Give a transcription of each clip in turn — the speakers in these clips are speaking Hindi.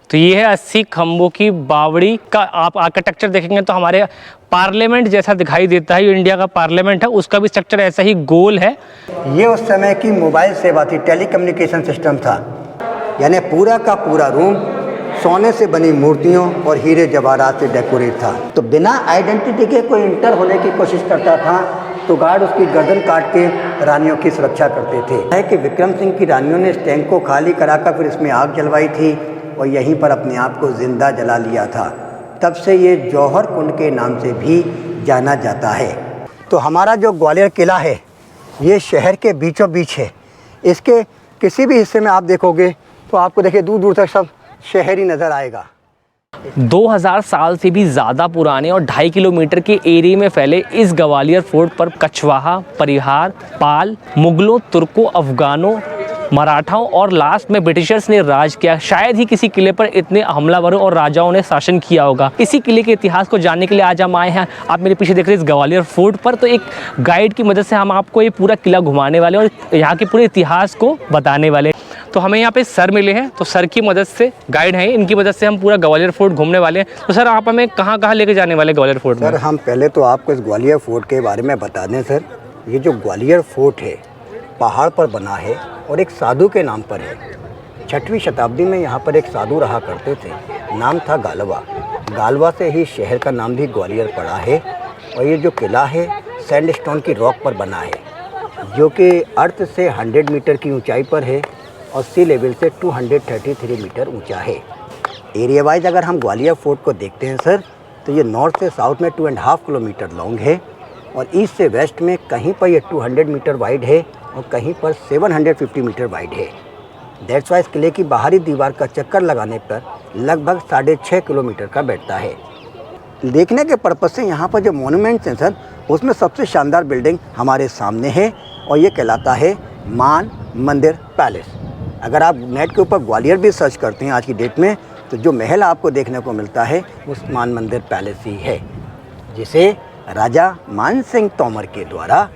तो ये है 80 खंभों की बावड़ी का आप आर्किटेक्चर देखेंगे तो हमारे पार्लियामेंट जैसा दिखाई देता है। जो इंडिया का पार्लियामेंट है उसका भी स्ट्रक्चर ऐसा ही गोल है। ये उस समय की मोबाइल सेवा थी, टेलीकम्युनिकेशन सिस्टम था, यानी पूरा का पूरा रूम सोने से बनी मूर्तियों और हीरे जवाहरात से डेकोरेट था। तो बिना आइडेंटिटी के कोई इंटर होने की कोशिश करता था तो गार्ड उसकी गर्दन काट के रानियों की सुरक्षा करते थे। है कि विक्रम सिंह की रानियों ने इस टैंक को खाली कराकर फिर इसमें आग जलवाई थी और यहीं पर अपने आप को जिंदा जला लिया था। तब से ये जौहर कुंड के नाम से भी जाना जाता है। तो हमारा जो ग्वालियर किला है ये शहर के बीचों बीच है। इसके किसी भी हिस्से में आप देखोगे तो आपको देखिए दूर दूर तक सब शहर ही नज़र आएगा। 2000 साल से भी ज़्यादा पुराने और 2.5 किलोमीटर के एरिया में फैले इस ग्वालियर फोर्ट पर कछवाहा, परिहार, पाल, मुगलों, तुर्कों, अफगानों, मराठाओं और लास्ट में ब्रिटिशर्स ने राज किया। शायद ही किसी किले पर इतने हमलावरों और राजाओं ने शासन किया होगा। इसी किले के इतिहास को जानने के लिए आज हम आए हैं। आप मेरे पीछे देख रहे हैं इस ग्वालियर फोर्ट पर। तो एक गाइड की मदद से हम आपको ये पूरा किला घुमाने वाले और यहाँ के पूरे इतिहास को बताने वाले। तो हमें यहाँ पे सर मिले हैं, तो सर की मदद से, गाइड हैं, इनकी मदद से हम पूरा ग्वालियर फोर्ट घूमने वाले हैं। तो सर आप हमें कहाँ कहाँ लेके जाने वाले ग्वालियर फोर्ट में? सर हम पहले तो आपको इस ग्वालियर फोर्ट के बारे में बता दें सर। ये जो ग्वालियर फोर्ट है पहाड़ पर बना है और एक साधु के नाम पर है। 6वीं शताब्दी में यहाँ पर एक साधु रहा करते थे, नाम था गालवा। गालवा से ही शहर का नाम भी ग्वालियर पड़ा है। और ये जो किला है सैंडस्टोन की रॉक पर बना है, जो कि अर्थ से 100 मीटर की ऊंचाई पर है और सी लेवल से 233 मीटर ऊंचा है। एरिया वाइज अगर हम ग्वालियर फोर्ट को देखते हैं सर तो ये नॉर्थ से साउथ में 2.5 किलोमीटर लॉन्ग है और ईस्ट से वेस्ट में कहीं पर ये 200 मीटर वाइड है और कहीं पर 750 मीटर वाइड है। दैट्स वाइज किले की बाहरी दीवार का चक्कर लगाने पर लगभग 6.5 किलोमीटर का बैठता है। देखने के पर्पज़ से यहाँ पर जो मोनूमेंट्स हैं सर उसमें सबसे शानदार बिल्डिंग हमारे सामने है और ये कहलाता है मान मंदिर पैलेस। अगर आप नेट के ऊपर ग्वालियर भी सर्च करते हैं आज की डेट में तो जो महल आपको देखने को मिलता है वो मान मंदिर पैलेस ही है, जिसे राजा मान सिंह तोमर के द्वारा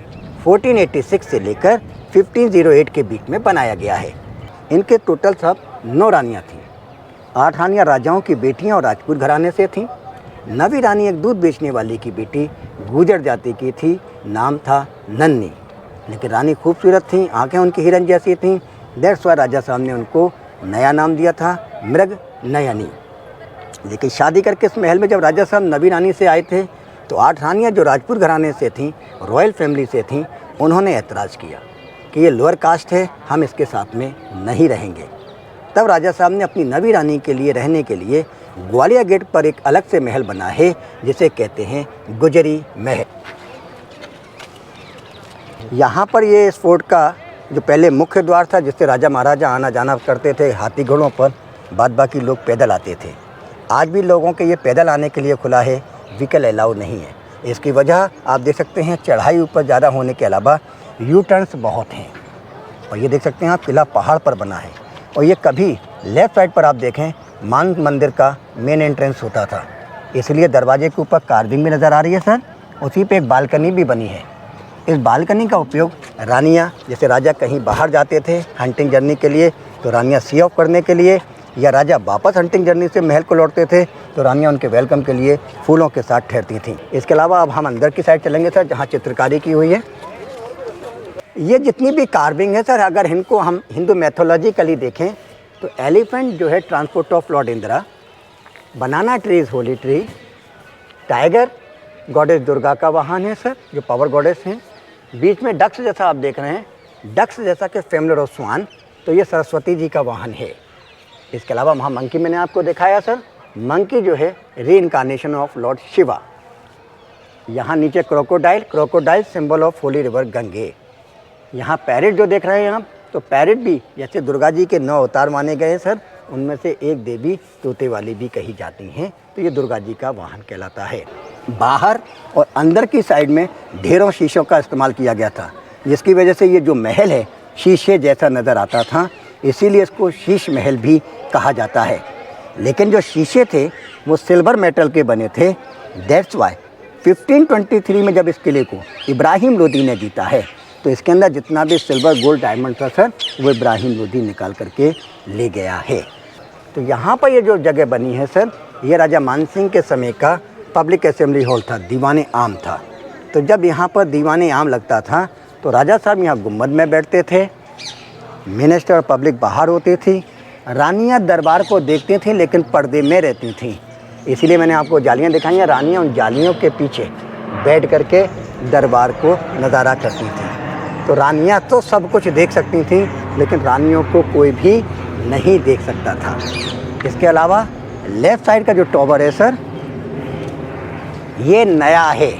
1486 से लेकर 1508 के बीच में बनाया गया है। इनके टोटल सब 9 रानियाँ थीं। 8 रानियाँ राजाओं की बेटियाँ और राजपूत घराने से थीं। 9वीं रानी एक दूध बेचने वाली की बेटी गुर्जर जाति की थी, नाम था नन्नी। लेकिन रानी खूबसूरत थी, आंखें उनकी हिरन जैसी थीं। दैट्स वाई राजा साहब ने उनको नया नाम दिया था मृग नयनी। लेकिन शादी करके इस महल में जब राजा साहब 9वीं रानी से आए थे तो 8 रानियाँ जो राजपूत घराने से थीं, रॉयल फैमिली से थीं, उन्होंने ऐतराज़ किया कि ये लोअर कास्ट है, हम इसके साथ में नहीं रहेंगे। तब राजा साहब ने अपनी 9वीं रानी के लिए रहने के लिए ग्वालियर गेट पर एक अलग से महल बना है जिसे कहते हैं गुजरी महल। यहाँ पर ये इस फोर्ट का जो पहले मुख्य द्वार था जिससे राजा महाराजा आना जाना करते थे हाथी घोड़ों पर, बाद बाकी लोग पैदल आते थे। आज भी लोगों के ये पैदल आने के लिए खुला है, व्हीकल अलाउ नहीं है। इसकी वजह आप देख सकते हैं चढ़ाई ऊपर ज़्यादा होने के अलावा यू टर्न्स बहुत हैं। और ये देख सकते हैं आप किला पहाड़ पर बना है और ये कभी लेफ़्ट साइड पर आप देखें मान मंदिर का मेन एंट्रेंस होता था, इसलिए दरवाजे के ऊपर कार्विंग भी नज़र आ रही है सर। उसी पे एक बालकनी भी बनी है। इस बालकनी का उपयोग रानियाँ, जैसे राजा कहीं बाहर जाते थे हंटिंग जर्नी के लिए तो रानियाँ सी ऑफ करने के लिए, या राजा वापस हंटिंग जर्नी से महल को लौटते थे तो रानियाँ उनके वेलकम के लिए फूलों के साथ ठहरती थीं। इसके अलावा अब हम अंदर की साइड चलेंगे सर, जहाँ चित्रकारी की हुई है। ये जितनी भी कार्विंग है सर, अगर इनको हम हिंदू मैथोलॉजिकली देखें तो एलिफेंट जो है transport of Lord Indira, banana tree is Holi tree, tiger goddess Durga का वाहन है सर, जो पावर गॉडेस हैं। बीच में डक्स जैसा आप देख रहे हैं, डक्स जैसा कि फेमलर ऑफ स्वान, तो ये सरस्वती जी का वाहन है। इसके अलावा वहाँ मंकी मैंने आपको दिखाया सर, मंकी जो है री इनकारनेशन ऑफ लॉर्ड शिवा। यहाँ नीचे crocodile, crocodile symbol of Holi river Gange. यहाँ पैरेट जो देख रहे हैं आप, तो पैरेट भी जैसे दुर्गा जी के 9 अवतार माने गए सर, उनमें से एक देवी तोते वाली भी कही जाती हैं, तो ये दुर्गा जी का वाहन कहलाता है। बाहर और अंदर की साइड में ढेरों शीशों का इस्तेमाल किया गया था, जिसकी वजह से ये जो महल है शीशे जैसा नज़र आता था, इसीलिए इसको शीश महल भी कहा जाता है। लेकिन जो शीशे थे वो सिल्वर मेटल के बने थे। दैट्स वाई 1523 में जब इस किले को इब्राहिम लोदी ने जीता है तो इसके अंदर जितना भी सिल्वर गोल्ड डायमंड था सर, वो इब्राहिम लोदी निकाल करके ले गया है। तो यहाँ पर ये जो जगह बनी है सर, ये राजा मानसिंह के समय का पब्लिक असेंबली हॉल था, दीवाने आम था। तो जब यहाँ पर दीवाने आम लगता था तो राजा साहब यहाँ गुम्बद में बैठते थे, मिनिस्टर और पब्लिक बाहर होती थी, रानियाँ दरबार को देखती थीं लेकिन पर्दे में रहती थीं। इसीलिए मैंने आपको जालियाँ दिखाई हैं। रानियाँ उन जालियों के पीछे बैठ करके दरबार को नज़ारा करती थीं। तो रानियाँ तो सब कुछ देख सकती थीं लेकिन रानियों को कोई भी नहीं देख सकता था। इसके अलावा लेफ़्ट साइड का जो टॉवर है सर, ये नया है।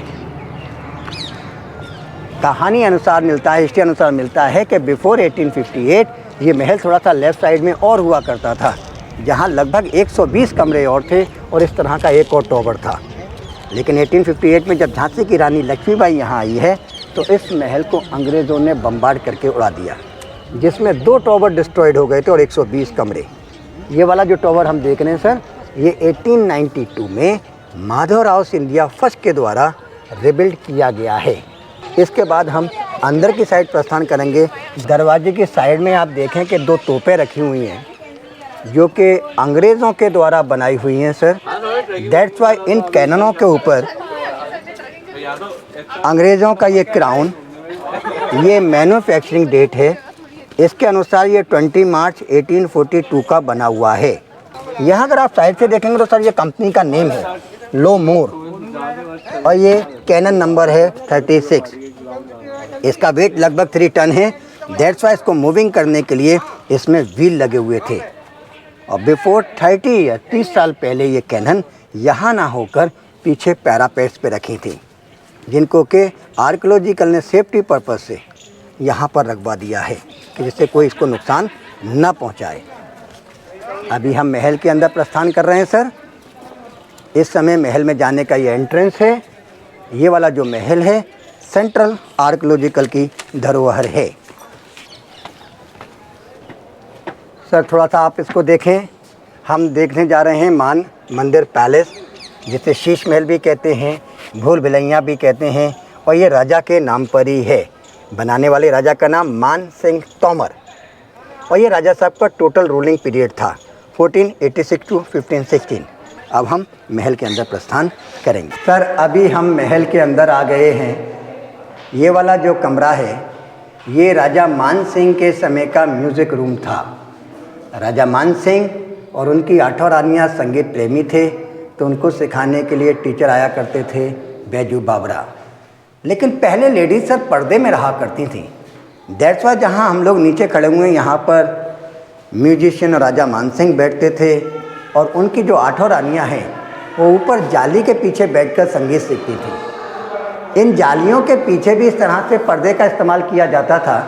कहानी अनुसार मिलता है, हिस्ट्री अनुसार मिलता है कि बिफोर 1858 ये महल थोड़ा सा लेफ़्ट साइड में और हुआ करता था, जहाँ लगभग 120 कमरे और थे और इस तरह का एक और टॉवर था। लेकिन 1858 में जब झांसी की रानी लक्ष्मीबाई यहाँ आई है तो इस महल को अंग्रेज़ों ने बम्बार्ड करके उड़ा दिया, जिसमें 2 टॉवर डिस्ट्रॉयड हो गए थे और 120 कमरे। ये वाला जो टॉवर हम देख रहे हैं सर, ये 1892 में माधवराव सिंधिया फर्स्ट के द्वारा रिबिल्ड किया गया है। इसके बाद हम अंदर की साइड प्रस्थान करेंगे। दरवाजे की साइड में आप देखें कि 2 तोपें रखी हुई हैं जो कि अंग्रेज़ों के द्वारा बनाई हुई हैं सर। दैट्स वाई इन कैननों के ऊपर अंग्रेज़ों का ये क्राउन, ये मैन्युफैक्चरिंग डेट है, इसके अनुसार ये 20 मार्च 1842 का बना हुआ है। यहाँ अगर आप साइड से देखेंगे तो सर ये कंपनी का नेम है लो मोर और ये कैनन नंबर है 36। इसका वेट लगभग 3 टन है। दैट्स वाई इसको मूविंग करने के लिए इसमें व्हील लगे हुए थे। और बिफोर 30 या 30 साल पहले ये कैनन यहाँ ना होकर पीछे पैरापेट्स पे रखी थी, जिनको के आर्कियोलॉजिकल ने सेफ्टी पर्पस से यहाँ पर रखवा दिया है कि जिससे कोई इसको नुकसान न पहुँचाए। अभी हम महल के अंदर प्रस्थान कर रहे हैं सर। इस समय महल में जाने का ये एंट्रेंस है। ये वाला जो महल है सेंट्रल आर्कियोलॉजिकल की धरोहर है। सर थोड़ा सा आप इसको देखें। हम देखने जा रहे हैं मान मंदिर पैलेस, जिसे शीश महल भी कहते हैं, भूल भुलैया भी कहते हैं, और ये राजा के नाम पर ही है। बनाने वाले राजा का नाम मान सिंह तोमर, और ये राजा साहब का टोटल रूलिंग पीरियड था 1486 टू 1516। अब हम महल के अंदर प्रस्थान करेंगे। सर अभी हम महल के अंदर आ गए हैं। ये वाला जो कमरा है ये राजा मान सिंह के समय का म्यूज़िक रूम था। राजा मान सिंह और उनकी 8 रानियाँ संगीत प्रेमी थे, तो उनको सिखाने के लिए टीचर आया करते थे बैजू बाबरा। लेकिन पहले लेडीज सर पर्दे में रहा करती थी। दैट्स वाई जहाँ हम लोग नीचे खड़े हुए हैं यहाँ पर म्यूजिशियन राजा मान सिंह बैठते थे और उनकी जो 8 रानियाँ हैं वो ऊपर जाली के पीछे बैठकर संगीत सीखती थी। इन जालियों के पीछे भी इस तरह से पर्दे का इस्तेमाल किया जाता था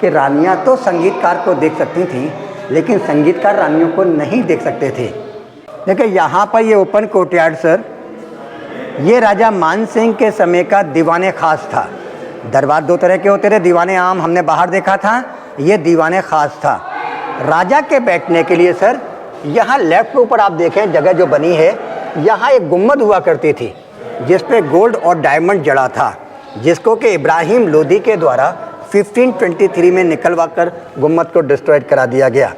कि रानियाँ तो संगीतकार को देख सकती थीं लेकिन संगीतकार रानियों को नहीं देख सकते थे। देखिए यहाँ पर ये ओपन कोर्टयार्ड सर, ये राजा मान सिंह के समय का दीवाने ख़ास था। दरबार 2 तरह के होते थे, दीवाने आम हमने बाहर देखा था, ये दीवाने ख़ास था। राजा के बैठने के लिए सर यहाँ लेफ्ट के ऊपर आप देखें जगह जो बनी है, यहाँ एक गुम्बद हुआ करती थी जिस पे गोल्ड और डायमंड जड़ा था, जिसको कि इब्राहिम लोदी के द्वारा 1523 में निकलवा कर गुम्बद को डिस्ट्रॉयड करा दिया गया।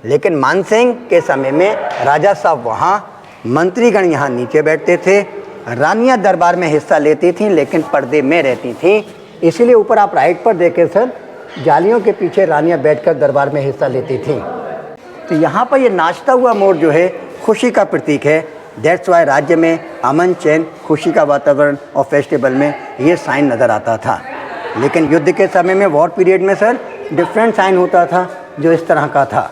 लेकिन मान सिंह के समय में राजा साहब वहाँ, मंत्रीगण यहाँ नीचे बैठते थे, रानियाँ दरबार में हिस्सा लेती थीं लेकिन पर्दे में रहती थीं। इसीलिए ऊपर आप राइट पर देखें सर, जालियों के पीछे रानियाँ बैठकर दरबार में हिस्सा लेती थीं। तो यहाँ पर ये नाचता हुआ मोर जो है खुशी का प्रतीक है। दैट्स वाई राज्य में अमन चैन, खुशी का वातावरण और फेस्टिवल में ये साइन नज़र आता था। लेकिन युद्ध के समय में, वॉर पीरियड में सर डिफरेंट साइन होता था जो इस तरह का था।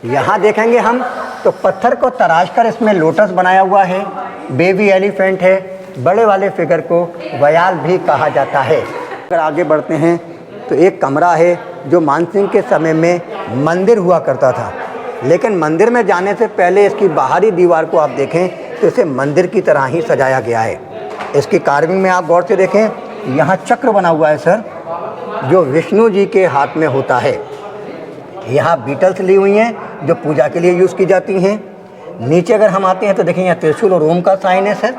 यहाँ देखेंगे हम तो पत्थर को तराश कर इसमें लोटस बनाया हुआ है, बेबी एलिफेंट है, बड़े वाले फिगर को वयाल भी कहा जाता है। अगर आगे बढ़ते हैं तो एक कमरा है जो मानसिंह के समय में मंदिर हुआ करता था। लेकिन मंदिर में जाने से पहले इसकी बाहरी दीवार को आप देखें तो इसे मंदिर की तरह ही सजाया गया है। इसकी कार्विंग में आप गौर से देखें, यहाँ चक्र बना हुआ है सर, जो विष्णु जी के हाथ में होता है। यहाँ बीटल्स ली हुई हैं जो पूजा के लिए यूज़ की जाती हैं। नीचे अगर हम आते हैं तो देखें यहाँ त्रिशूल और ओम का साइन है सर।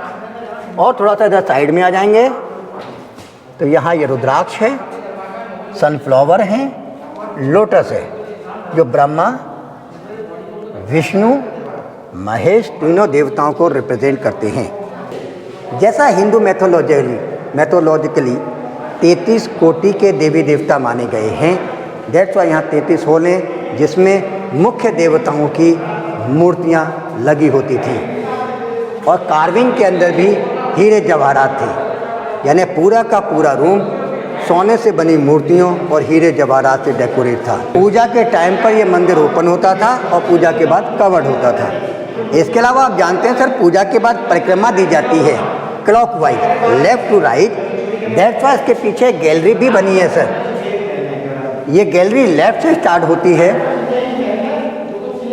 और थोड़ा सा इधर साइड में आ जाएंगे तो यहाँ ये रुद्राक्ष है, सनफ्लावर है, लोटस है, जो ब्रह्मा विष्णु, महेश तीनों देवताओं को रिप्रेजेंट करते हैं। जैसा हिंदू मैथोलॉजिकली 33 कोटि के देवी देवता माने गए हैं, दैट्स वाई यहाँ 33 होल हैं, जिसमें मुख्य देवताओं की मूर्तियाँ लगी होती थी और कार्विंग के अंदर भी हीरे जवाहरात थे, यानी पूरा का पूरा रूम सोने से बनी मूर्तियों और हीरे जवाहरात से डेकोरेट था। पूजा के टाइम पर यह मंदिर ओपन होता था और पूजा के बाद कवर्ड होता था। इसके अलावा आप जानते हैं सर, पूजा के बाद परिक्रमा दी जाती है clockwise, left to right. That's why इसके पीछे गैलरी भी बनी है सर। ये गैलरी लेफ्ट से स्टार्ट होती है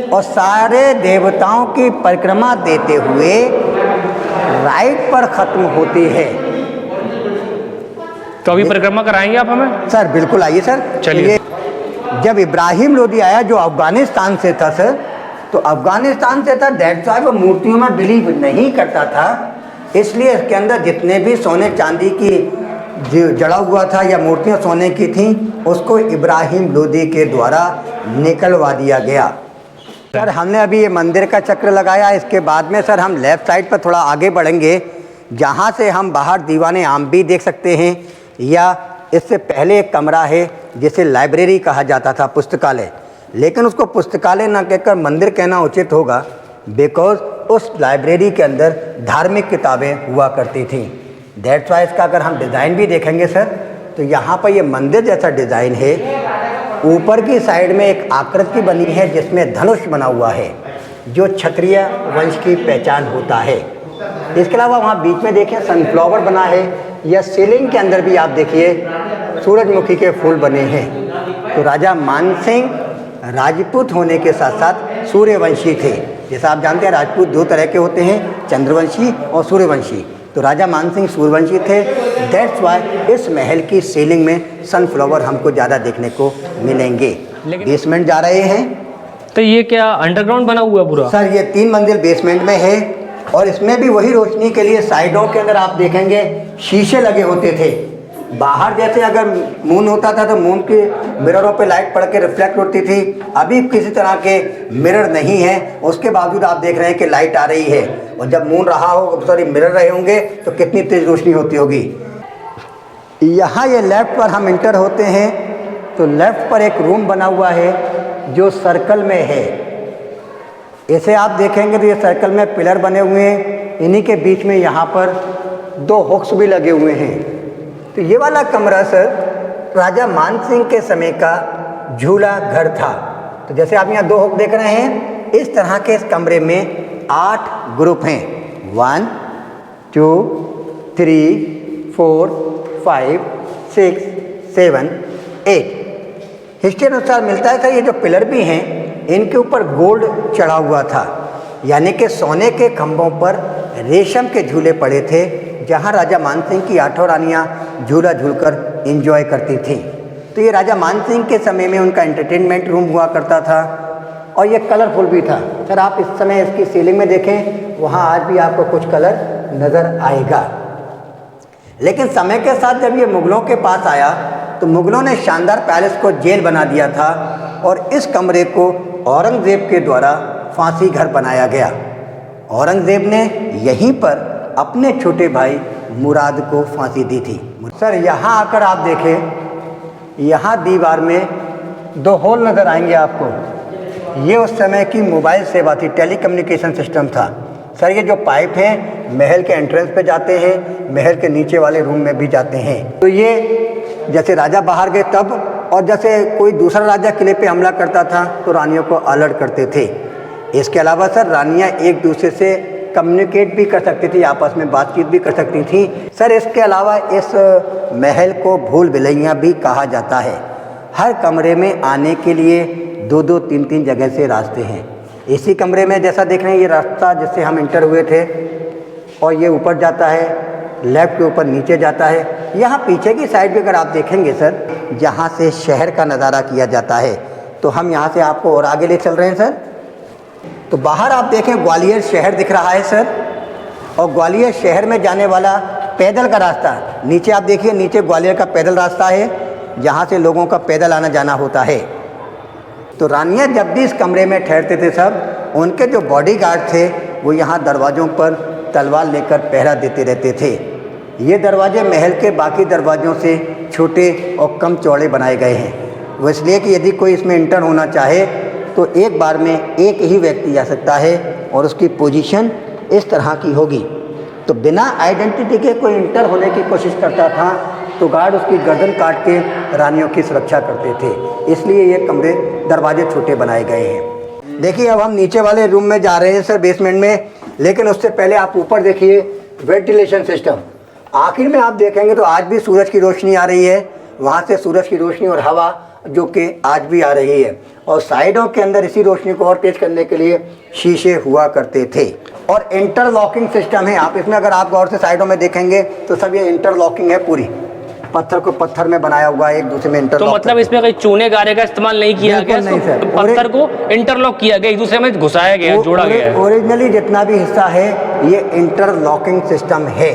और सारे देवताओं की परिक्रमा देते हुए राइट पर ख़त्म होती है। तो अभी परिक्रमा कराएंगे आप हमें? सर बिल्कुल, आइए सर। चलिए। जब इब्राहिम लोदी आया जो अफ़गानिस्तान से था सर, तो अफ़गानिस्तान से था, दैट्स वाई वो मूर्तियों में बिलीव नहीं करता था, इसलिए इसके अंदर जितने भी सोने चांदी की जड़ा हुआ था या मूर्तियाँ सोने की थीं, उसको इब्राहिम लोदी के द्वारा निकलवा दिया गया। सर हमने अभी ये मंदिर का चक्र लगाया, इसके बाद में सर हम लेफ़्ट साइड पर थोड़ा आगे बढ़ेंगे, जहाँ से हम बाहर दीवाने आम भी देख सकते हैं, या इससे पहले एक कमरा है जिसे लाइब्रेरी कहा जाता था, पुस्तकालय, लेकिन उसको पुस्तकालय ना कहकर मंदिर कहना उचित होगा, बिकॉज उस लाइब्रेरी के अंदर धार्मिक किताबें हुआ करती थीं। दैट्स वाई इसका अगर हम डिज़ाइन भी देखेंगे सर, तो यहाँ पर ये मंदिर जैसा डिज़ाइन है। ऊपर की साइड में एक आकृति बनी है जिसमें धनुष बना हुआ है, जो क्षत्रिय वंश की पहचान होता है। इसके अलावा वहाँ बीच में देखें सनफ्लावर बना है, या सीलिंग के अंदर भी आप देखिए सूरजमुखी के फूल बने हैं। तो राजा मानसिंह राजपूत होने के साथ साथ सूर्यवंशी थे। जैसा आप जानते हैं राजपूत दो तरह के होते हैं, चंद्रवंशी और सूर्यवंशी। तो राजा मानसिंह सूर्यवंशी थे। दैट्स वाई इस महल की सीलिंग में सनफ्लावर हमको ज़्यादा देखने को मिलेंगे। बेसमेंट जा रहे हैं। तो ये क्या अंडरग्राउंड बना हुआ पूरा? सर ये 3 मंजिल बेसमेंट में है और इसमें भी वही रोशनी के लिए साइडों के अंदर आप देखेंगे शीशे लगे होते थे। बाहर जैसे अगर मून होता था तो मून के मिररों पे लाइट पड़ के रिफ्लेक्ट होती थी, अभी किसी तरह के मिरर नहीं है, उसके बावजूद आप देख रहे हैं कि लाइट आ रही है। और जब मून रहा हो, सॉरी मिरर रहे होंगे, तो कितनी तेज़ रोशनी होती होगी। यहाँ ये लेफ़्ट पर हम इंटर होते हैं तो लेफ़्ट पर एक रूम बना हुआ है जो सर्कल में है। इसे आप देखेंगे तो ये सर्कल में पिलर बने हुए हैं, इन्हीं के बीच में यहाँ पर 2 हुक्स भी लगे हुए हैं। तो ये वाला कमरा सर राजा मानसिंह के समय का झूला घर था। तो जैसे आप यहाँ 2 हुक देख रहे हैं, इस तरह के इस कमरे में 8 ग्रुप हैं, 1 2 3 4 5 6 7 8। हिस्ट्री अनुसार मिलता है सर ये जो पिलर भी हैं इनके ऊपर गोल्ड चढ़ा हुआ था, यानी कि सोने के खंभों पर रेशम के झूले पड़े थे, जहां राजा मानसिंह की 8 रानियां झूला झूलकर एंजॉय करती थीं। तो ये राजा मानसिंह के समय में उनका एंटरटेनमेंट रूम हुआ करता था और ये कलरफुल भी था। सर आप इस समय इसकी सीलिंग में देखें, वहाँ आज भी आपको कुछ कलर नज़र आएगा। लेकिन समय के साथ जब ये मुग़लों के पास आया तो मुग़लों ने शानदार पैलेस को जेल बना दिया था और इस कमरे को औरंगज़ेब के द्वारा फांसी घर बनाया गया। औरंगज़ेब ने यहीं पर अपने छोटे भाई मुराद को फांसी दी थी। सर यहाँ आकर आप देखें, यहाँ दीवार में 2 होल नज़र आएंगे आपको। ये उस समय की मोबाइल सेवा थी, टेलीकम्युनिकेशन सिस्टम था। सर ये जो पाइप हैं महल के एंट्रेंस पे जाते हैं, महल के नीचे वाले रूम में भी जाते हैं। तो ये जैसे राजा बाहर गए तब, और जैसे कोई दूसरा राजा किले पे हमला करता था तो रानियों को अलर्ट करते थे। इसके अलावा सर रानियाँ एक दूसरे से कम्युनिकेट भी कर सकती थी, आपस में बातचीत भी कर सकती थी। सर इसके अलावा इस महल को भूल भुलैया भी कहा जाता है। हर कमरे में आने के लिए 2-2 3-3 जगह से रास्ते हैं। इसी कमरे में जैसा देख रहे हैं ये रास्ता जिससे हम इंटर हुए थे, और ये ऊपर जाता है, लेफ़्ट के ऊपर नीचे जाता है। यहाँ पीछे की साइड भी अगर आप देखेंगे सर, जहाँ से शहर का नज़ारा किया जाता है, तो हम यहाँ से आपको और आगे ले चल रहे हैं सर। तो बाहर आप देखें ग्वालियर शहर दिख रहा है सर, और ग्वालियर शहर में जाने वाला पैदल का रास्ता, नीचे आप देखिए, नीचे ग्वालियर का पैदल रास्ता है जहाँ से लोगों का पैदल आना जाना होता है। तो रानियाँ जब भी इस कमरे में ठहरते थे सब, उनके जो बॉडीगार्ड थे वो यहाँ दरवाज़ों पर तलवार लेकर पहरा देते रहते थे। ये दरवाजे महल के बाकी दरवाज़ों से छोटे और कम चौड़े बनाए गए हैं। वो इसलिए कि यदि कोई इसमें इंटर होना चाहे तो एक बार में एक ही व्यक्ति जा सकता है और उसकी पोजीशन इस तरह की होगी। तो बिना आइडेंटिटी के कोई इंटर होने की कोशिश करता था तो गार्ड उसकी गर्दन काट के रानियों की सुरक्षा करते थे। इसलिए ये कमरे दरवाजे छोटे बनाए गए हैं। देखिए अब हम नीचे वाले रूम में जा रहे हैं सर, बेसमेंट में, लेकिन उससे पहले आप ऊपर देखिए वेंटिलेशन सिस्टम। आखिर में आप देखेंगे तो आज भी सूरज की रोशनी आ रही है, वहाँ से सूरज की रोशनी और हवा जो कि आज भी आ रही है। और साइडों के अंदर इसी रोशनी को और तेज करने के लिए शीशे हुआ करते थे। और इंटरलॉकिंग सिस्टम है। आप इसमें अगर आप गौर से साइडों में देखेंगे तो सब ये इंटरलॉकिंग है, पूरी पत्थर को पत्थर में बनाया हुआ है, एक दूसरे में इंटरलॉक। तो मतलब इसमें कहीं चूने गारे का इस्तेमाल नहीं किया गया, नहीं सर, पत्थर को इंटरलॉक किया गया, एक दूसरे में घुसाया गया, जोड़ा गया। ओरिजिनली जितना भी हिस्सा है ये इंटरलॉकिंग सिस्टम है।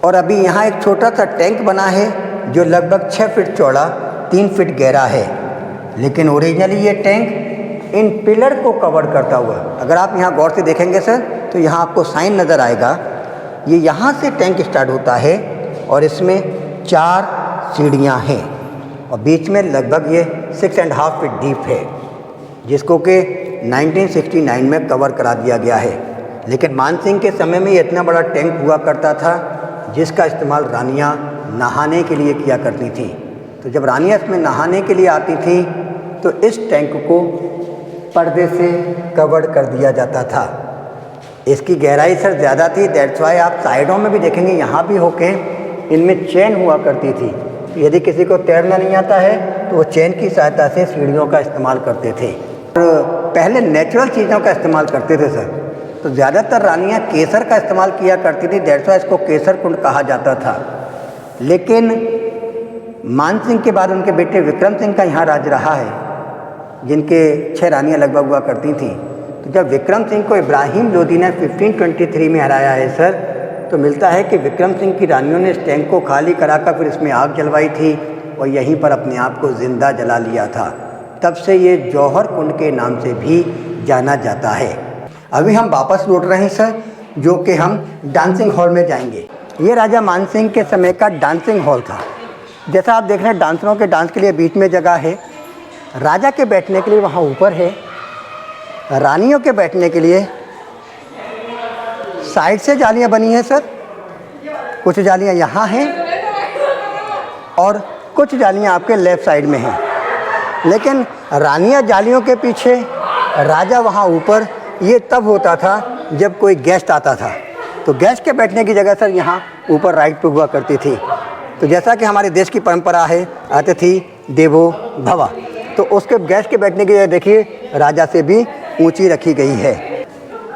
और अभी यहाँ एक छोटा सा टैंक बना है जो लगभग 6 फीट चौड़ा 3 फीट गहरा है, लेकिन ओरिजिनली ये टैंक इन पिलर को कवर करता हुआ, अगर आप यहाँ गौर से देखेंगे सर तो यहाँ आपको साइन नज़र आएगा। ये यहाँ से टैंक स्टार्ट होता है और इसमें 4 सीढ़ियाँ हैं और बीच में लगभग ये 6.5 फीट डीप है, जिसको कि 1969 में कवर करा दिया गया है। लेकिन मानसिंह के समय में ये इतना बड़ा टैंक हुआ करता था जिसका इस्तेमाल रानियाँ नहाने के लिए किया करती थी। तो जब रानियाँ इसमें नहाने के लिए आती थी तो इस टैंक को पर्दे से कवर कर दिया जाता था। इसकी गहराई सर ज़्यादा थी, दैट्स वाई आप साइडों में भी देखेंगे यहाँ भी होके इनमें चेन हुआ करती थी। यदि किसी को तैरना नहीं आता है तो वो चेन की सहायता से सीढ़ियों का इस्तेमाल करते थे। और पहले नेचुरल चीज़ों का इस्तेमाल करते थे सर, तो ज़्यादातर रानियाँ केसर का इस्तेमाल किया करती थी, दैट्स वाई इसको केसर कुंड कहा जाता था। लेकिन मानसिंह के बाद उनके बेटे विक्रम सिंह का यहाँ राज रहा है, जिनके 6 रानियाँ लगभग हुआ करती थीं। तो जब विक्रम सिंह को इब्राहिम लोदी ने 1523 में हराया है सर, तो मिलता है कि विक्रम सिंह की रानियों ने इस टैंक को खाली कराकर फिर इसमें आग जलवाई थी और यहीं पर अपने आप को ज़िंदा जला लिया था। तब से ये जौहर कुंड के नाम से भी जाना जाता है। अभी हम वापस लौट रहे हैं सर, जो कि हम डांसिंग हॉल में जाएंगे। ये राजा मानसिंह के समय का डांसिंग हॉल था। जैसा आप देख रहे हैं डांसरों के डांस के लिए बीच में जगह है, राजा के बैठने के लिए वहाँ ऊपर है, रानियों के बैठने के लिए साइड से जालियाँ बनी हैं सर। कुछ जालियाँ यहाँ हैं और कुछ जालियाँ आपके लेफ़्ट साइड में हैं। लेकिन रानियाँ जालियों के पीछे, राजा वहाँ ऊपर। ये तब होता था जब कोई गेस्ट आता था, तो गेस्ट के बैठने की जगह सर यहाँ ऊपर राइट पे हुआ करती थी। तो जैसा कि हमारे देश की परंपरा है अतिथि देवो भव, तो उसके गेस्ट के बैठने की जगह देखिए राजा से भी ऊंची रखी गई है।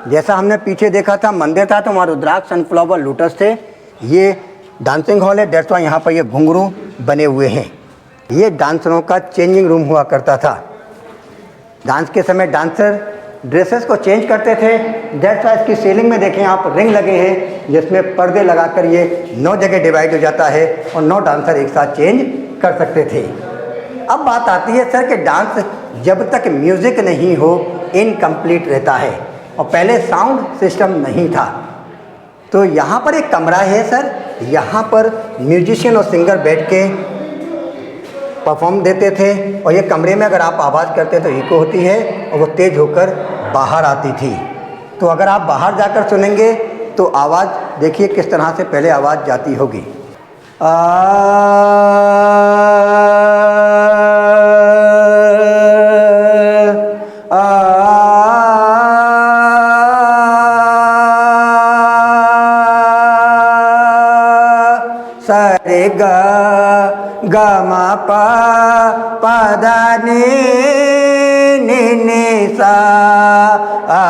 जैसा हमने पीछे देखा था मंदिर था, तो वहाँ रुद्राक्ष, सनफ्लावर, लोटस थे। ये डांसिंग हॉल है, दैट्स वाई यहाँ पर ये घुंघरू बने हुए हैं। ये डांसरों का चेंजिंग रूम हुआ करता था। डांस के समय डांसर ड्रेसेस को चेंज करते थे, दैट्स वाई इसकी सीलिंग में देखें आप रिंग लगे हैं जिसमें पर्दे लगाकर ये 9 जगह डिवाइड हो जाता है और 9 डांसर एक साथ चेंज कर सकते थे। अब बात आती है सर कि डांस जब तक म्यूज़िक नहीं हो इनकम्प्लीट रहता है, और पहले साउंड सिस्टम नहीं था। तो यहाँ पर एक कमरा है सर, यहाँ पर म्यूजिशियन और सिंगर बैठ के परफॉर्म देते थे, और ये कमरे में अगर आप आवाज़ करते तो इको होती है और वो तेज़ होकर बाहर आती थी। तो अगर आप बाहर जाकर सुनेंगे तो आवाज़ देखिए किस तरह से पहले आवाज़ जाती होगी। सरे गा गा मा पा पा दा नी सा आ।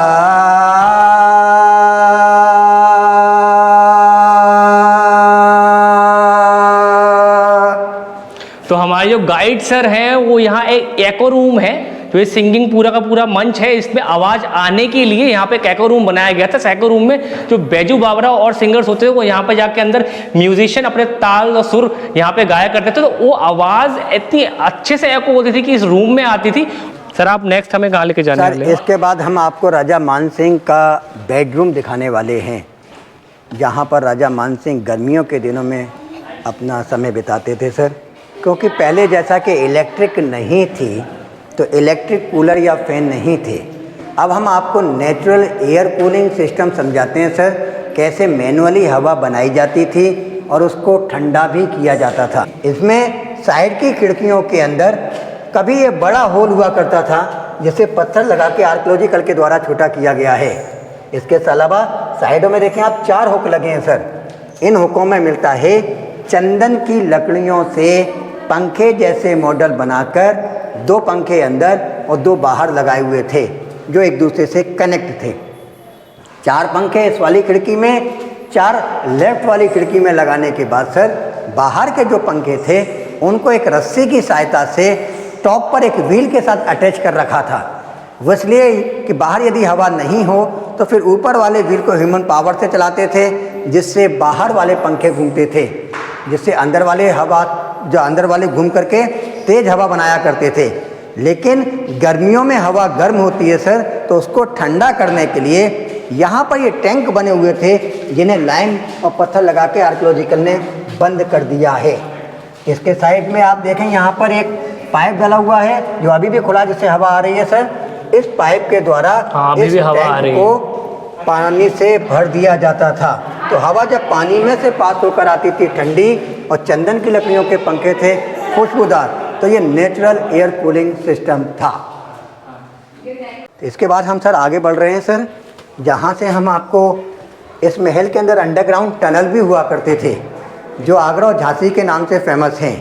तो हमारे जो गाइड सर हैं वो यहाँ एक एको रूम है, जो ये सिंगिंग पूरा का पूरा मंच है, इसमें आवाज़ आने के लिए यहाँ पे एक एको रूम बनाया गया था। एको रूम में जो बैजू बावरा और सिंगर्स होते थे वो यहाँ पे जाके अंदर म्यूजिशियन अपने ताल और सुर यहाँ पे गाया करते थे, तो वो आवाज़ इतनी अच्छे से एको होती थी कि इस रूम में आती थी। सर आप नेक्स्ट हमें कहाँ लेके जाने सर वाले हैं? इसके बाद हम आपको राजा मानसिंह का बेडरूम दिखाने वाले हैं, जहाँ पर राजा मानसिंह गर्मियों के दिनों में अपना समय बिताते थे सर। क्योंकि पहले जैसा कि इलेक्ट्रिक नहीं थी तो इलेक्ट्रिक कूलर या फ़ैन नहीं थे। अब हम आपको नेचुरल एयर कूलिंग सिस्टम समझाते हैं सर, कैसे मैनुअली हवा बनाई जाती थी और उसको ठंडा भी किया जाता था। इसमें साइड की खिड़कियों के अंदर कभी ये बड़ा होल हुआ करता था जिसे पत्थर लगा के आर्कियोलॉजिकल के द्वारा छोटा किया गया है। इसके अलावा साइडों में देखें आप 4 हुक लगे हैं सर। इन हुकों में मिलता है चंदन की लकड़ियों से पंखे जैसे मॉडल बनाकर 2 पंखे अंदर और 2 बाहर लगाए हुए थे जो एक दूसरे से कनेक्ट थे। 4 पंखे इस वाली खिड़की में, 4 लेफ्ट वाली खिड़की में लगाने के बाद सर बाहर के जो पंखे थे उनको एक रस्सी की सहायता से टॉप पर एक व्हील के साथ अटैच कर रखा था। वो इसलिए कि बाहर यदि हवा नहीं हो तो फिर ऊपर वाले व्हील को ह्यूमन पावर से चलाते थे, जिससे बाहर वाले पंखे घूमते थे, जिससे अंदर वाले घूम करके तेज़ हवा बनाया करते थे। लेकिन गर्मियों में हवा गर्म होती है सर, तो उसको ठंडा करने के लिए यहाँ पर ये टैंक बने हुए थे जिन्हें लाइम और पत्थर लगा के आर्कियोलॉजिकल ने बंद कर दिया है। इसके साइड में आप देखें यहाँ पर एक पाइप डाला हुआ है जो अभी भी खुला, जिससे हवा आ रही है सर। इस पाइप के द्वारा इस टैंक को पानी से भर दिया जाता था, तो हवा जब पानी में से पास होकर आती थी ठंडी, और चंदन की लकड़ियों के पंखे थे खुशबूदार, तो ये नेचुरल एयर कूलिंग सिस्टम था। तो इसके बाद हम सर आगे बढ़ रहे हैं सर, जहाँ से हम आपको इस महल के अंदर अंडरग्राउंड टनल भी हुआ करते थे जो आगरा और झांसी के नाम से फेमस हैं।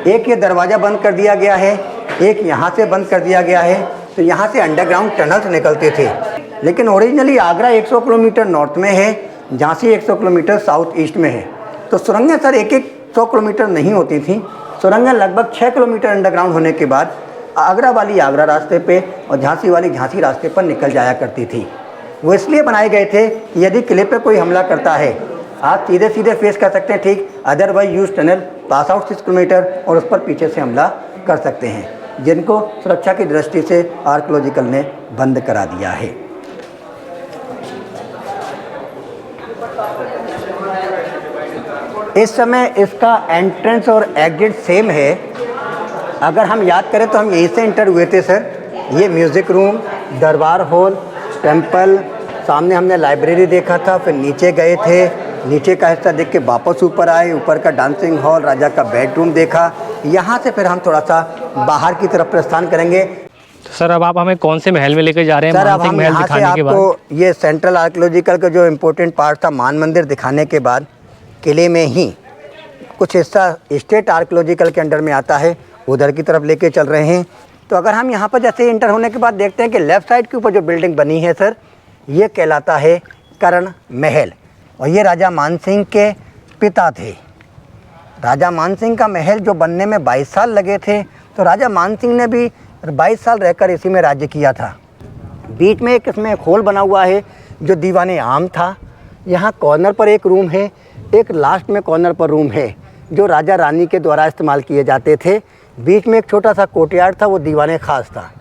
एक ये दरवाज़ा बंद कर दिया गया है, एक यहाँ से बंद कर दिया गया है, तो यहाँ से अंडरग्राउंड टनल्स निकलते थे। लेकिन ओरिजिनली आगरा 100 किलोमीटर नॉर्थ में है, झांसी 100 किलोमीटर साउथ ईस्ट में है। तो सुरंगें सर एक 100 किलोमीटर नहीं होती थी, सुरंगें लगभग 6 किलोमीटर अंडरग्राउंड होने के बाद आगरा वाली आगरा रास्ते पे और झांसी वाली झांसी रास्ते पर निकल जाया करती थी। वो इसलिए बनाए गए थे कि यदि किले पे कोई हमला करता है आप सीधे सीधे फेस कर सकते हैं, ठीक, otherwise use tunnel pass out 6 kilometre और उस पर पीछे से हमला कर सकते हैं, जिनको सुरक्षा की दृष्टि से आर्कियोलॉजिकल ने बंद करा दिया है। इस समय इसका एंट्रेंस और एग्जिट सेम है। अगर हम याद करें तो हम यहीं से एंटर हुए थे सर। ये म्यूज़िक रूम, दरबार हॉल, टेम्पल, सामने हमने लाइब्रेरी देखा था, फिर नीचे गए थे, नीचे का हिस्सा देख के वापस ऊपर आए, ऊपर का डांसिंग हॉल, राजा का बेडरूम देखा। यहाँ से फिर हम थोड़ा सा बाहर की तरफ प्रस्थान करेंगे। तो सर अब आप हमें कौन से महल में लेकर जा रहे हैं? सर अब हम महल यहाँ से दिखाने के बाद आपको ये सेंट्रल आर्कियोलॉजिकल का जो इम्पोर्टेंट पार्ट था मान मंदिर दिखाने के बाद किले में ही कुछ हिस्सा स्टेट आर्कियोलॉजिकल के अंडर में आता है, उधर की तरफ लेके चल रहे हैं। तो अगर हम यहाँ पर जैसे इंटर होने के बाद देखते हैं कि लेफ़्ट साइड के ऊपर जो बिल्डिंग बनी है सर, ये कहलाता है कर्ण महल, और ये राजा मानसिंह के पिता थे। राजा मानसिंह का महल जो बनने में 22 साल लगे थे, तो राजा मानसिंह ने भी 22 साल रहकर इसी में राज्य किया था। बीच में एक इसमें होल बना हुआ है जो दीवाने आम था। यहाँ कॉर्नर पर एक रूम है, एक लास्ट में कॉर्नर पर रूम है जो राजा रानी के द्वारा इस्तेमाल किए जाते थे। बीच में एक छोटा सा कोर्टयार्ड था, वो दीवाने खास था।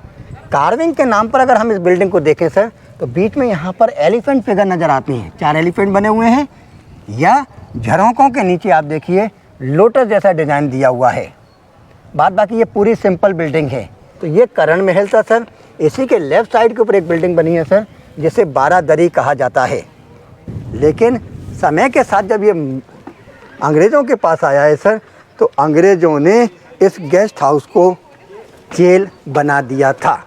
कार्विंग के नाम पर अगर हम इस बिल्डिंग को देखें सर, तो बीच में यहाँ पर एलिफेंट फिगर नज़र आती हैं, 4 एलिफेंट बने हुए हैं, या झरोकों के नीचे आप देखिए लोटस जैसा डिज़ाइन दिया हुआ है। बाद बाकी ये पूरी सिंपल बिल्डिंग है। तो ये कर्ण महल था सर। इसी के लेफ़्ट साइड के ऊपर एक बिल्डिंग बनी है सर, जिसे 12 दरी कहा जाता है। लेकिन समय के साथ जब ये अंग्रेज़ों के पास आया है सर, तो अंग्रेज़ों ने इस गेस्ट हाउस को जेल बना दिया था।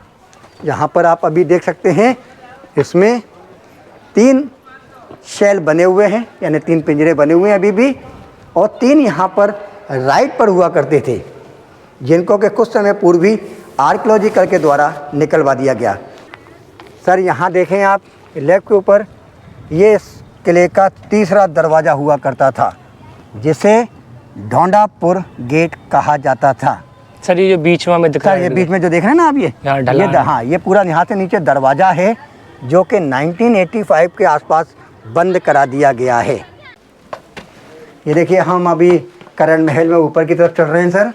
यहाँ पर आप अभी देख सकते हैं, इसमें 3 शेल बने हुए हैं, यानी 3 पिंजरे बने हुए हैं अभी भी, और 3 यहाँ पर राइट पर हुआ करते थे, जिनको कि कुछ समय पूर्व ही आर्कियोलॉजिकल के द्वारा निकलवा दिया गया। सर यहाँ देखें आप लेफ्ट के ऊपर, ये इस किले का तीसरा दरवाज़ा हुआ करता था, जिसे ढोंडापुर गेट कहा जाता था। सर ये जो बीच में हमें दिख रहा है, ये बीच में जो देख रहे हैं ना आप, ये पूरा यहाँ से नीचे दरवाज़ा है, जो कि 1985 के आसपास बंद करा दिया गया है। ये देखिए हम अभी कर्ण महल में ऊपर की तरफ चल रहे हैं सर।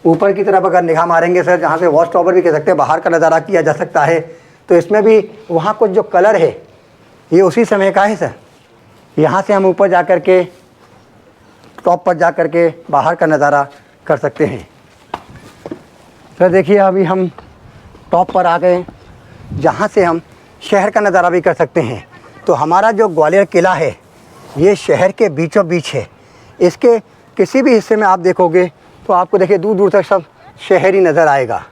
ऊपर की तरफ अगर निगाह मारेंगे सर, जहाँ से वॉच टावर भी कह सकते हैं, बाहर का नज़ारा किया जा सकता है, तो इसमें भी वहाँ कुछ जो कलर है ये उसी समय का है सर। यहाँ से हम ऊपर जा कर के टॉप पर जा कर के बाहर का नज़ारा कर सकते हैं। सर देखिए अभी हम टॉप पर आ गए, जहाँ से हम शहर का नज़ारा भी कर सकते हैं। तो हमारा जो ग्वालियर किला है ये शहर के बीचों बीच है। इसके किसी भी हिस्से में आप देखोगे तो आपको देखिए दूर दूर तक सब शहर ही नज़र आएगा।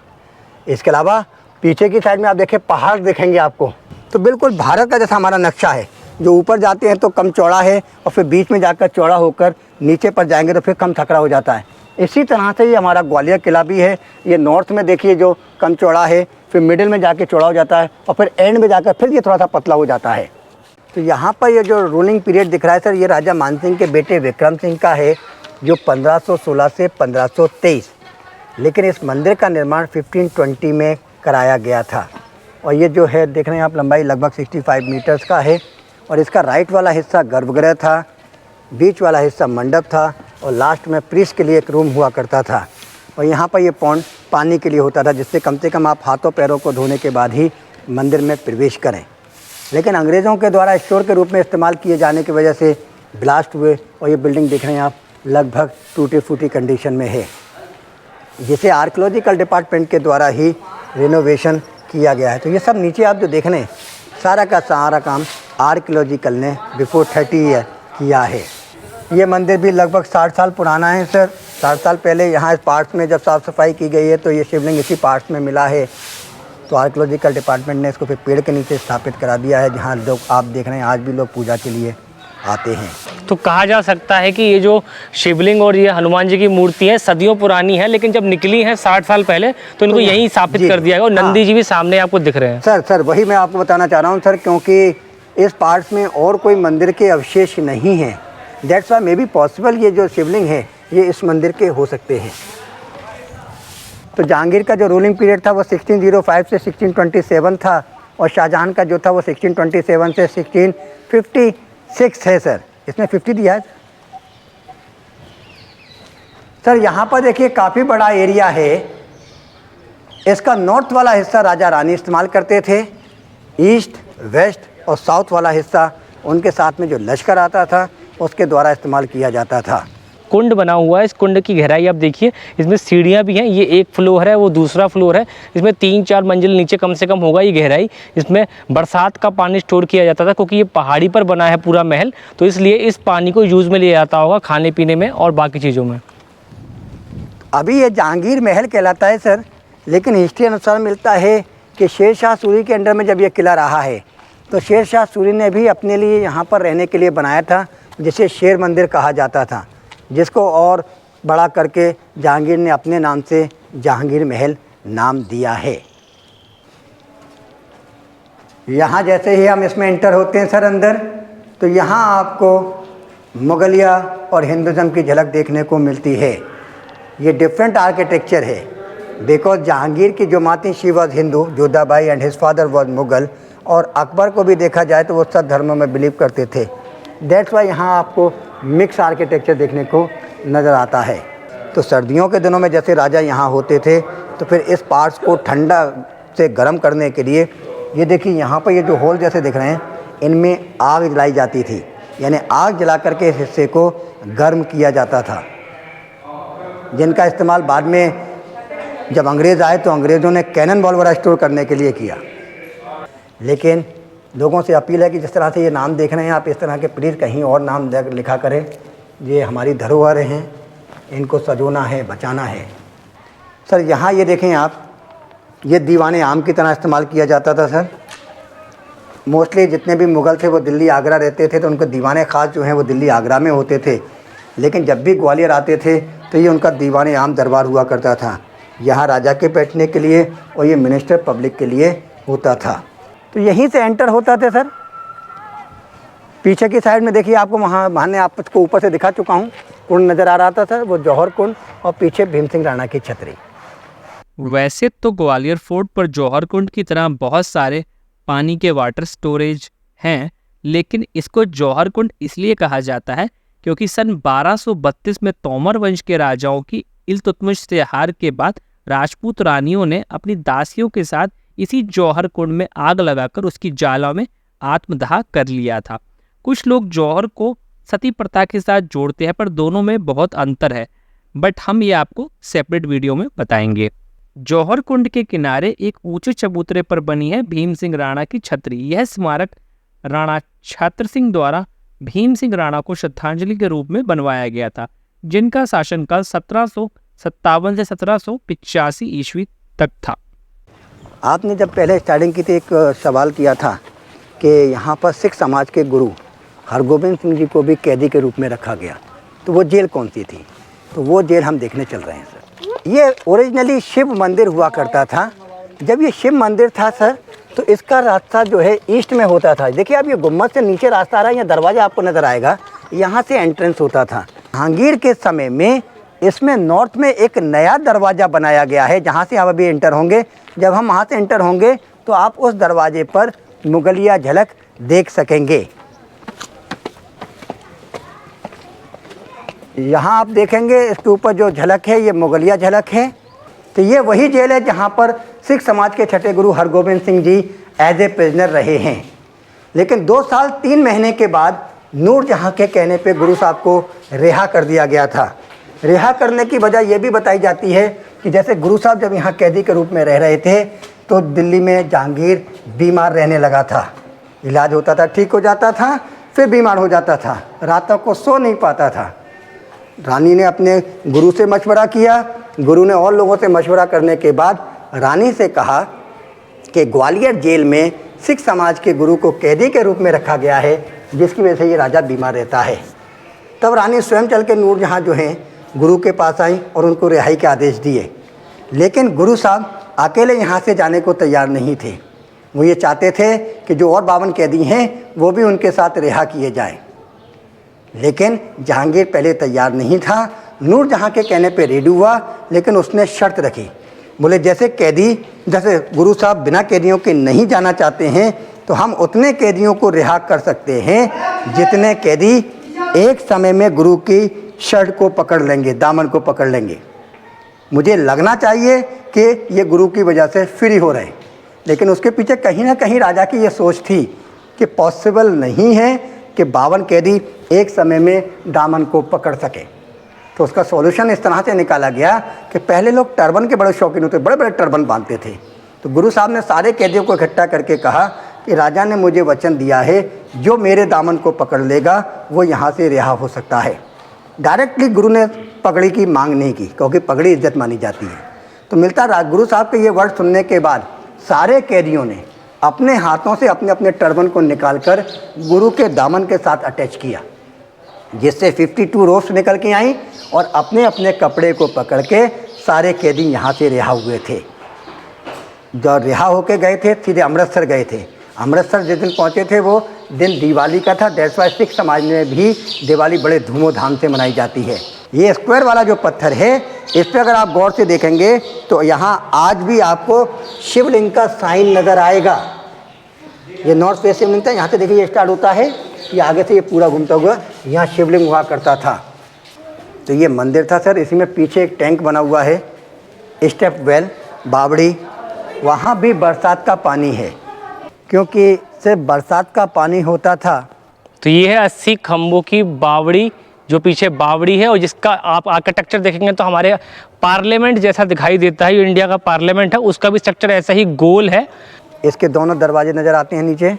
इसके अलावा पीछे की साइड में आप देखें पहाड़ दिखेंगे आपको। तो बिल्कुल भारत का जैसा हमारा नक्शा है, जो ऊपर जाते हैं तो कम चौड़ा है और फिर बीच में जाकर चौड़ा होकर नीचे पर जाएंगे तो फिर कम थकड़ा हो जाता है। इसी तरह से ये हमारा ग्वालियर किला भी है। ये नॉर्थ में देखिए जो कम चौड़ा है, फिर मिडिल में जाके चौड़ा हो जाता है और फिर एंड में जाकर फिर ये थोड़ा सा पतला हो जाता है। तो यहाँ पर ये जो रूलिंग पीरियड दिख रहा है सर, ये राजा मानसिंह के बेटे विक्रम सिंह का है, जो 1516 से 1523। लेकिन इस मंदिर का निर्माण 1520 में कराया गया था। और ये जो है देख रहे हैं आप, लंबाई लगभग 65 मीटर्स का है। और इसका राइट वाला हिस्सा गर्भगृह था, बीच वाला हिस्सा मंडप था और लास्ट में प्रीस्ट के लिए एक रूम हुआ करता था। और यहाँ पर ये पॉन्ड पानी के लिए होता था, जिससे कम से कम आप हाथों पैरों को धोने के बाद ही मंदिर में प्रवेश करें। लेकिन अंग्रेज़ों के द्वारा स्टोर के रूप में इस्तेमाल किए जाने की वजह से ब्लास्ट हुए और ये बिल्डिंग देख रहे हैं आप लगभग टूटी फूटी कंडीशन में है, जिसे आर्कियोलॉजिकल डिपार्टमेंट के द्वारा ही रिनोवेशन किया गया है। तो ये सब नीचे आप जो देख रहे हैं, सारा का सारा काम आर्कियोलॉजिकल ने बिफोर 30 ईयर किया है। ये मंदिर भी लगभग 60 साल पुराना है सर। 60 साल पहले यहाँ इस पार्ट्स में जब साफ़ सफाई की गई है तो ये शिवलिंग इसी पार्ट्स में मिला है। तो आर्कियोलॉजिकल डिपार्टमेंट ने इसको फिर पेड़ के नीचे स्थापित करा दिया है, जहाँ लोग आप देख रहे हैं आज भी लोग पूजा के लिए आते हैं। तो कहा जा सकता है कि ये जो शिवलिंग और ये हनुमान जी की मूर्ति है सदियों पुरानी है, लेकिन जब निकली है 60 साल पहले तो इनको यहीं स्थापित कर दिया गया। और नंदी जी भी सामने आपको दिख रहे हैं। सर वही मैं आपको बताना चाह रहा हूँ सर, क्योंकि इस पार्ट्स में और कोई मंदिर के अवशेष नहीं हैं। That's why may be possible ये जो शिवलिंग है ये इस मंदिर के हो सकते हैं। तो जहांगीर का जो रूलिंग पीरियड था वो 1605 से 1627 था और शाहजहां का जो था वो 1627 से 1656 है सर। इसमें 50 दिया है सर। यहाँ पर देखिए काफ़ी बड़ा एरिया है। इसका नॉर्थ वाला हिस्सा राजा रानी इस्तेमाल करते थे, ईस्ट वेस्ट और साउथ वाला हिस्सा उनके साथ में जो लश्कर आता था उसके द्वारा इस्तेमाल किया जाता था। कुंड बना हुआ है, इस कुंड की गहराई आप देखिए, इसमें सीढ़ियाँ भी हैं। ये एक फ्लोर है, वो दूसरा फ्लोर है। इसमें 3-4 मंजिल नीचे कम से कम होगा ये गहराई। इसमें बरसात का पानी स्टोर किया जाता था, क्योंकि ये पहाड़ी पर बना है पूरा महल, तो इसलिए इस पानी को यूज़ में लिया जाता होगा खाने पीने में और बाकी चीज़ों में। अभी ये जहांगीर महल कहलाता है सर, लेकिन हिस्ट्री अनुसार मिलता है कि शेर शाह सूरी के अंडर में जब ये किला रहा है तो शेर शाह सूरी ने भी अपने लिए यहाँ पर रहने के लिए बनाया था, जिसे शेर मंदिर कहा जाता था, जिसको और बड़ा करके जहांगीर ने अपने नाम से जहांगीर महल नाम दिया है। यहाँ जैसे ही हम इसमें एंटर होते हैं सर अंदर, तो यहाँ आपको मुगलिया और हिंदुज़म की झलक देखने को मिलती है। ये डिफरेंट आर्किटेक्चर है, बिकॉज जहांगीर की जो माती she was Hindu, Jodha Bai, and his father was Mughal. और अकबर को भी देखा जाए तो वो सब धर्मों में बिलीव करते थे। दैट्स वाई यहाँ आपको मिक्स आर्किटेक्चर देखने को नज़र आता है। तो सर्दियों के दिनों में जैसे राजा यहाँ होते थे, तो फिर इस पार्ट्स को ठंडा से गर्म करने के लिए ये देखिए यहाँ पर ये जो होल जैसे दिख रहे हैं, इनमें आग जलाई जाती थी, यानी आग जला करके इस हिस्से को गर्म किया जाता था, जिनका इस्तेमाल बाद में जब अंग्रेज़ आए तो अंग्रेज़ों ने कैनन बॉल वगैरह स्टोर करने के लिए किया। लेकिन लोगों से अपील है कि जिस तरह से ये नाम देख रहे हैं आप, इस तरह के प्लीज़ कहीं और नाम लिखा करें। ये हमारी धरोहर हैं, इनको सजोना है, बचाना है। सर यहाँ ये देखें आप, ये दीवाने आम की तरह इस्तेमाल किया जाता था सर। मोस्टली जितने भी मुग़ल थे वो दिल्ली आगरा रहते थे, तो उनके दीवाने ख़ास जो हैं वो दिल्ली आगरा में होते थे। लेकिन जब भी ग्वालियर आते थे तो ये उनका दीवाने आम दरबार हुआ करता था, यहाँ राजा के बैठने के लिए और ये मिनिस्टर पब्लिक के लिए होता था। तो यहीं से एंटर होता थे सर। पीछे की साइड में देखिए आपको वहाँ ने आपको ऊपर से दिखा चुका हूँ, कुंड नज़र आ रहा था सर, वो जौहर कुंड, और पीछे भीम सिंह राणा की छतरी। वैसे तो ग्वालियर फोर्ट पर जौहर कुंड की तरह बहुत सारे पानी के वाटर स्टोरेज हैं, लेकिन इसको जौहर कुंड इसलिए कहा जाता है क्योंकि सन 1232 में तोमर वंश के राजाओं की इल्तुतमिश से हार के बाद राजपूत रानियों ने अपनी दासियों के साथ इसी जौहर कुंड में आग लगाकर उसकी ज्वाला में आत्मदाह कर लिया था। कुछ लोग जौहर को सती प्रथा के साथ जोड़ते हैं, पर दोनों में बहुत अंतर है, बट हम ये आपको सेपरेट वीडियो में बताएंगे। जौहर कुंड के किनारे एक ऊंचे चबूतरे पर बनी है भीम सिंह राणा की छतरी। यह स्मारक राणा छत्र सिंह द्वारा भीम सिंह राणा को श्रद्धांजलि के रूप में बनवाया गया था, जिनका शासनकाल 1757 से 1785 ईस्वी तक था। आपने जब पहले स्टार्टिंग की थी, एक सवाल किया था कि यहाँ पर सिख समाज के गुरु हरगोबिंद सिंह जी को भी कैदी के रूप में रखा गया, तो वो जेल कौन सी थी? तो वो जेल हम देखने चल रहे हैं सर। ये ओरिजिनली शिव मंदिर हुआ करता था। जब ये शिव मंदिर था सर, तो इसका रास्ता जो है ईस्ट में होता था। देखिए अब ये गुम्बद से नीचे रास्ता आ रहा है, यहाँ दरवाज़ा आपको नज़र आएगा, यहाँ से एंट्रेंस होता था। जहांगीर के समय में इसमें नॉर्थ में एक नया दरवाज़ा बनाया गया है, जहाँ से आप अभी एंटर होंगे। जब हम वहाँ से एंटर होंगे तो आप उस दरवाजे पर मुगलिया झलक देख सकेंगे। यहाँ आप देखेंगे इसके ऊपर जो झलक है ये मुगलिया झलक है। तो ये वही जेल है जहाँ पर सिख समाज के छठे गुरु Hargobind Singh ji as a prisoner रहे हैं। लेकिन 2 साल 3 महीने के बाद नूरजहाँ के कहने पे गुरु साहब को रिहा कर दिया गया था। रिहा करने की वजह यह भी बताई जाती है कि जैसे गुरु साहब जब यहाँ कैदी के रूप में रह रहे थे तो दिल्ली में जहांगीर बीमार रहने लगा था। इलाज होता था, ठीक हो जाता था, फिर बीमार हो जाता था, रातों को सो नहीं पाता था। रानी ने अपने गुरु से मशवरा किया, गुरु ने और लोगों से मशवरा करने के बाद रानी से कहा कि ग्वालियर जेल में सिख समाज के गुरु को कैदी के रूप में रखा गया है, जिसकी वजह से ये राजा बीमार रहता है। तब रानी स्वयं चल के नूरजहाँ जो हैं गुरु के पास आई और उनको रिहाई के आदेश दिए। लेकिन गुरु साहब अकेले यहाँ से जाने को तैयार नहीं थे। वो ये चाहते थे कि जो और 52 कैदी हैं वो भी उनके साथ रिहा किए जाएं। लेकिन जहांगीर पहले तैयार नहीं था। नूरजहाँ के कहने पे रेडी हुआ, लेकिन उसने शर्त रखी। बोले जैसे गुरु साहब बिना कैदियों के नहीं जाना चाहते हैं, तो हम उतने कैदियों को रिहा कर सकते हैं जितने कैदी एक समय में गुरु की शर्ट को पकड़ लेंगे, दामन को पकड़ लेंगे। मुझे लगना चाहिए कि ये गुरु की वजह से फ्री हो रहे, लेकिन उसके पीछे कहीं ना कहीं राजा की ये सोच थी कि पॉसिबल नहीं है कि 52 कैदी एक समय में दामन को पकड़ सके। तो उसका सॉल्यूशन इस तरह से निकाला गया कि पहले लोग टर्बन के बड़े शौकीन होते, बड़े बड़े टर्बन बांधते थे। तो गुरु साहब ने सारे कैदियों को इकट्ठा करके कहा कि राजा ने मुझे वचन दिया है, जो मेरे दामन को पकड़ लेगा वो यहाँ से रिहा हो सकता है। डायरेक्टली गुरु ने पगड़ी की मांग नहीं की, क्योंकि पगड़ी इज्जत मानी जाती है। तो मिलता गुरु साहब के ये वर्ड सुनने के बाद सारे कैदियों ने अपने हाथों से अपने अपने टर्बन को निकालकर गुरु के दामन के साथ अटैच किया, जिससे 52 रोप्स निकल के आई और अपने अपने कपड़े को पकड़ के सारे कैदी यहाँ से रिहा हुए थे। जो रिहा होके गए थे सीधे अमृतसर गए थे। अमृतसर जिस दिन पहुँचे थे वो दिन दिवाली का था। दैट्स वाई सिख समाज में भी दिवाली बड़े धूमधाम से मनाई जाती है। ये स्क्वायर वाला जो पत्थर है, इस पर अगर आप गौर से देखेंगे तो यहाँ आज भी आपको शिवलिंग का साइन नज़र आएगा। ये नॉर्थ वेस्ट शिवलिंग था, यहाँ से देखिए ये स्टार्ट होता है, ये आगे से ये पूरा घूमता हुआ यहाँ शिवलिंग हुआ करता था। तो ये मंदिर था सर। इसी में पीछे एक टैंक बना हुआ है, स्टेप वेल, बावड़ी। वहाँ भी बरसात का पानी है, क्योंकि सिर्फ बरसात का पानी होता था। तो ये है 80 खम्भों की बावड़ी, जो पीछे बावड़ी है, और जिसका आप आर्किटेक्चर देखेंगे तो हमारे पार्लियामेंट जैसा दिखाई देता है। जो इंडिया का पार्लियामेंट है उसका भी स्ट्रक्चर ऐसा ही गोल है। इसके दोनों दरवाजे नज़र आते हैं नीचे।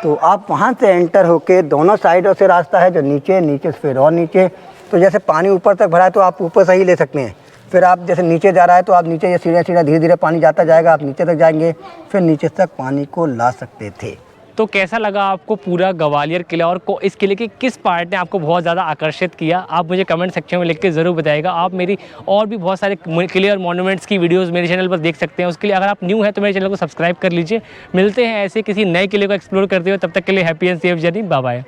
तो आप वहाँ से एंटर होके दोनों साइडों से रास्ता है, जो नीचे से फिर और नीचे। तो जैसे पानी ऊपर तक भरा है तो आप ऊपर से ही ले सकते हैं। फिर आप जैसे नीचे जा रहा है तो आप नीचे ये सीढ़ियाँ धीरे धीरे पानी जाता जाएगा, आप नीचे तक जाएंगे, फिर नीचे तक पानी को ला सकते थे। तो कैसा लगा आपको पूरा ग्वालियर किला, और इस किले के किस पार्ट ने आपको बहुत ज़्यादा आकर्षित किया? आप मुझे कमेंट सेक्शन में लिख के ज़रूर बताइएगा। आप मेरी और भी बहुत सारे किले और मॉन्यूमेंट्स की वीडियोस मेरे चैनल पर देख सकते हैं। उसके लिए अगर आप न्यू हैं तो मेरे चैनल को सब्सक्राइब कर लीजिए। मिलते हैं ऐसे किसी नए किले को एक्सप्लोर करते हुए। तब तक के लिए happy and safe journey. Bye bye.